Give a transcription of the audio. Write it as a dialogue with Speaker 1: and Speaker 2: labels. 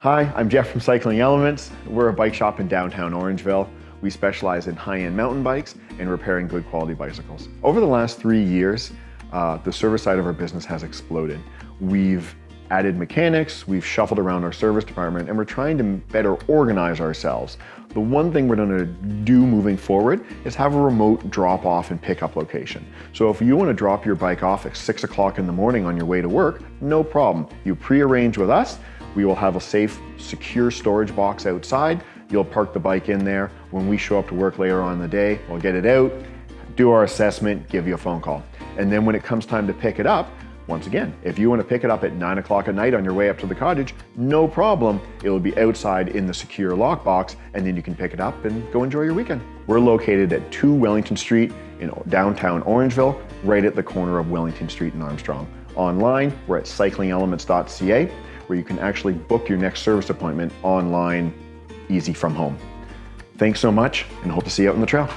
Speaker 1: Hi, I'm Jeff from Cycling Elements. We're a bike shop in downtown Orangeville. We specialize in high-end mountain bikes and repairing good quality bicycles. Over the last 3 years, the service side of our business has exploded. We've added mechanics, we've shuffled around our service department, and we're trying to better organize ourselves. The one thing we're going to do moving forward is have a remote drop-off and pickup location. So if you want to drop your bike off at 6 o'clock in the morning on your way to work, no problem. You pre-arrange with us. We will have a safe, secure storage box outside. You'll park the bike in there. When we show up to work later on in the day, we'll get it out, do our assessment, give you a phone call. And then when it comes time to pick it up, once again, if you want to pick it up at 9 o'clock at night on your way up to the cottage, no problem. It will be outside in the secure lockbox, and then you can pick it up and go enjoy your weekend. We're located at 2 Wellington Street in downtown Orangeville, right at the corner of Wellington Street and Armstrong. Online, we're at cyclingelements.ca, where you can actually book your next service appointment online, easy from home. Thanks so much, and hope to see you out on the trail.